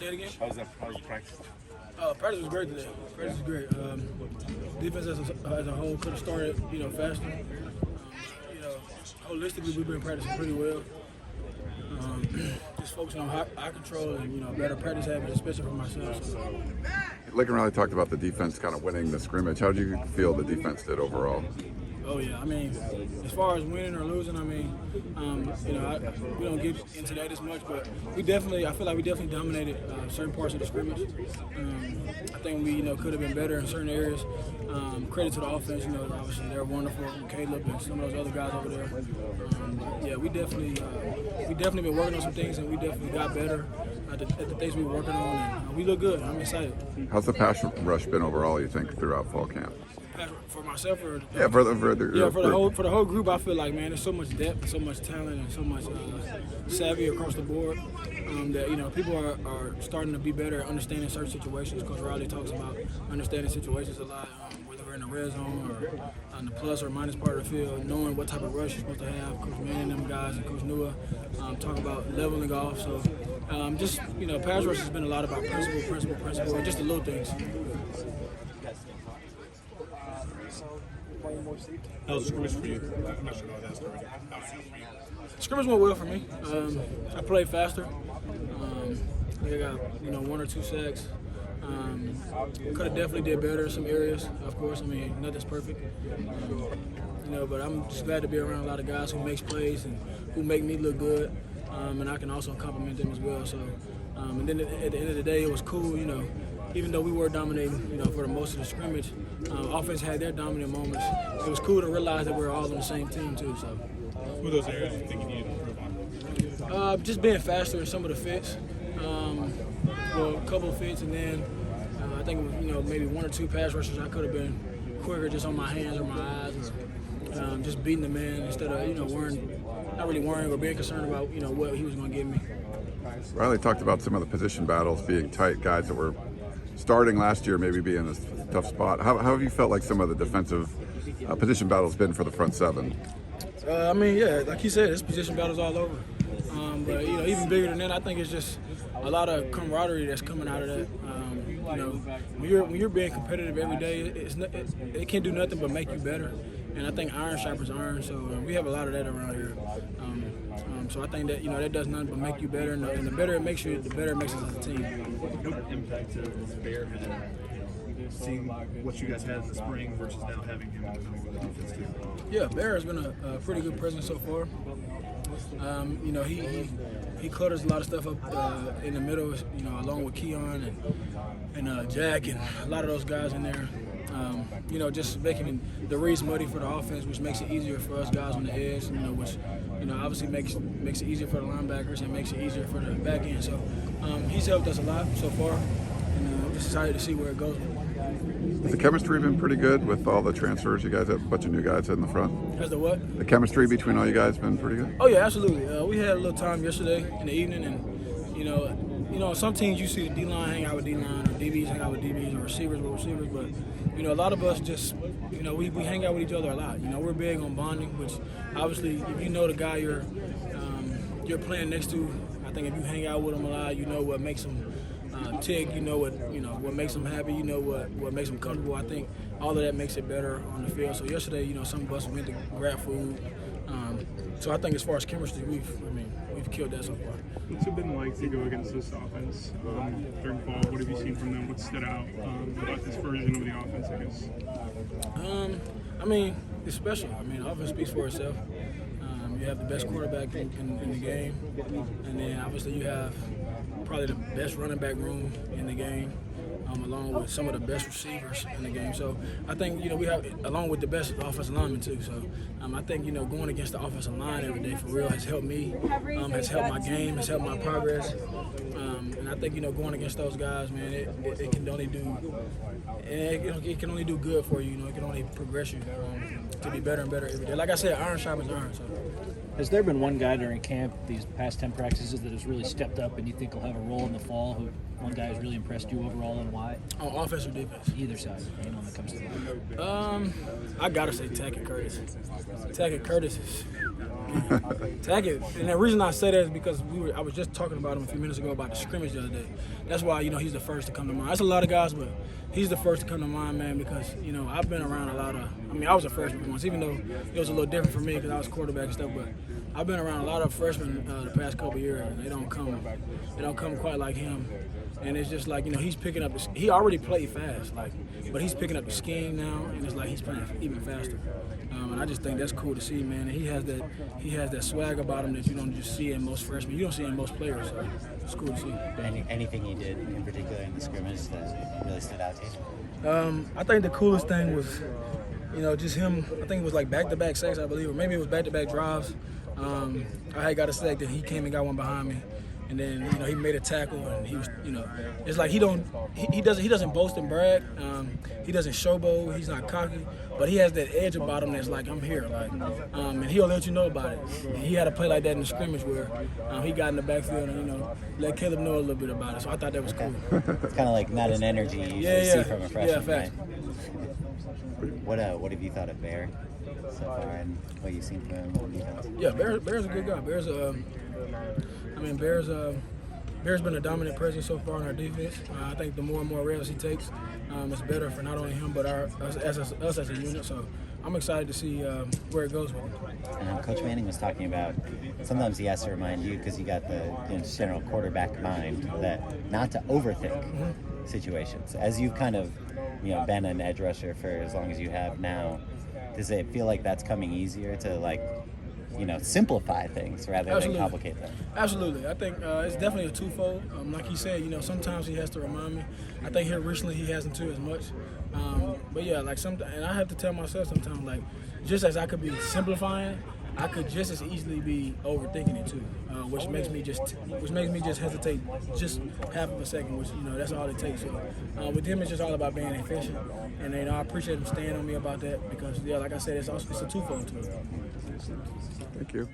Say it again? How's practice? Practice was great today. Practice was great. Defense as a whole could have started, faster. Holistically, we've been practicing pretty well. Just focusing on eye control and, better practice habits, especially for myself. So. Lincoln really talked about the defense kind of winning the scrimmage. How do you feel the defense did overall? Oh yeah, as far as winning or losing, we don't get into that as much, but I feel like we definitely dominated certain parts of the scrimmage. I think we, could have been better in certain areas. Credit to the offense, obviously they're wonderful, Caleb and some of those other guys over there. We definitely been working on some things, and we definitely got better at the things we were working on, and we look good. I'm excited. How's the pass rush been overall, you think, throughout fall camp? For myself, or for the whole group, I feel like, man, there's so much depth, so much talent, and so much savvy across the board that people are starting to be better at understanding certain situations. Coach Riley talks about understanding situations a lot, whether we're in the red zone or on the plus or minus part of the field, knowing what type of rush you're supposed to have. Coach Manning, them guys, and Coach Nua talk about leveling off. So pass rush has been a lot about principle, and just the little things. How was the scrimmage for you? I'm not sure how that's already. How was it for you? Scrimmage went well for me. I played faster. I think I got 1 or 2 sacks. Could have definitely did better in some areas, of course. Nothing's perfect. But I'm just glad to be around a lot of guys who makes plays and who make me look good. And I can also compliment them as well. So, and then at the end of the day, it was cool, even though we were dominating, for the most of the scrimmage, offense had their dominant moments. It was cool to realize that we're all on the same team too. So, what are those areas you think you need to improve on? Just being faster in some of the fits, a couple of fits, and then I think maybe 1 or 2 pass rushes. I could have been quicker just on my hands or my eyes, or just beating the man instead of not really worrying or being concerned about what he was going to give me. Riley talked about some of the position battles being tight, guys that were starting last year maybe being in a tough spot. How have you felt like some of the defensive position battles been for the front seven? Like you said, it's position battles all over. But even bigger than that, I think it's just a lot of camaraderie that's coming out of that. When you're being competitive every day, it can't do nothing but make you better. And I think iron sharpens iron, so we have a lot of that around here. So I think that that does nothing but make you better, and the better it makes you, the better it makes us as a team. What impact has Bear had seeing what you guys had in the spring versus now having him in the defense too? Yeah, Bear has been a pretty good presence so far. He clutters a lot of stuff up in the middle, along with Keon and Jack and a lot of those guys in there. Just making the reads muddy for the offense, which makes it easier for us guys on the edge, which obviously makes it easier for the linebackers and makes it easier for the back end. So he's helped us a lot so far, and I'm just excited to see where it goes. Has the chemistry been pretty good with all the transfers? You guys have a bunch of new guys in the front. Has the what? The chemistry between all you guys been pretty good? Oh, yeah, absolutely. We had a little time yesterday in the evening, and, some teams you see the D-line hang out with D-line, or DBs hang out with DBs, or receivers with receivers, but, a lot of us just, we hang out with each other a lot. We're big on bonding, which obviously if you know the guy you're playing next to, I think if you hang out with him a lot, you know what makes him tick, what makes them happy, what makes them comfortable. I think all of that makes it better on the field. So yesterday, some of us went to grab food. So I think as far as chemistry, we've killed that so far. What's it been like to go against this offense during fall? What have you seen from them? What stood out about this version of the offense, I guess? It's special. The offense speaks for itself. You have the best quarterback in the game, and then obviously you have probably the best running back room in the game, along with some of the best receivers in the game. So I think we have, along with the best offensive linemen too. So I think going against the offensive line every day for real has helped me, has helped my game, has helped my progress. And I think going against those guys, man, it can only do good for you. It can only progress you to be better and better every day. Like I said, iron sharpens iron. So. Has there been one guy during camp, these past 10 practices, that has really stepped up and you think will have a role in the fall? One guy has really impressed you overall, and why? On offense or defense? Either side, when it comes to that. I gotta say Tackett Curtis. Tackett Curtis man. Tackett, and the reason I say that is because I was just talking about him a few minutes ago about the scrimmage the other day. That's why, he's the first to come to mind. That's a lot of guys, but he's the first to come to mind, man, because, I've been around a lot of – I was a freshman once, even though it was a little different for me because I was quarterback and stuff, but I've been around a lot of freshmen the past couple of years, and they don't come quite like him. And it's just like, he's picking up – he already played fast, but he's picking up the scheme now, and it's like he's playing even faster. And I just think that's cool to see, man. And he has that swag about him that you don't just see in most freshmen. You don't see in most players, so it's cool to see. Anything he did in particular in the scrimmage that really stood out to you? I think the coolest thing was, just him. I think it was like back-to-back sacks, I believe, or maybe it was back-to-back drives. I had got a sack, then he came and got one behind me. And then he made a tackle, and he was it's like he doesn't boast and brag, he doesn't showboat, he's not cocky, but he has that edge about him that's like, I'm here, and he'll let you know about it. And he had a play like that in the scrimmage where he got in the backfield and let Caleb know a little bit about it. So I thought that was cool. It's kind of like not an energy you usually see from a freshman. Yeah, facts. What have you thought of Bear so far, and what you've seen from him on defense? Yeah, Bear's a good guy. Bear's been a dominant presence so far in our defense. I think the more and more reps he takes, it's better for not only him but us as a unit. So I'm excited to see where it goes with him. Coach Manning was talking about sometimes he has to remind you, because you got the general quarterback mind, that not to overthink situations. As you've kind of been an edge rusher for as long as you have now, does it feel like that's coming easier to simplify things rather than complicate them? Absolutely. I think it's definitely a twofold. Like he said, sometimes he has to remind me. I think here recently he hasn't too as much. But yeah, and I have to tell myself sometimes, just as I could be simplifying, I could just as easily be overthinking it too, which makes me just hesitate just half of a second, which that's all it takes. So with him, it's just all about being efficient, and I appreciate him staying on me about that because like I said, it's a twofold to it. Thank you.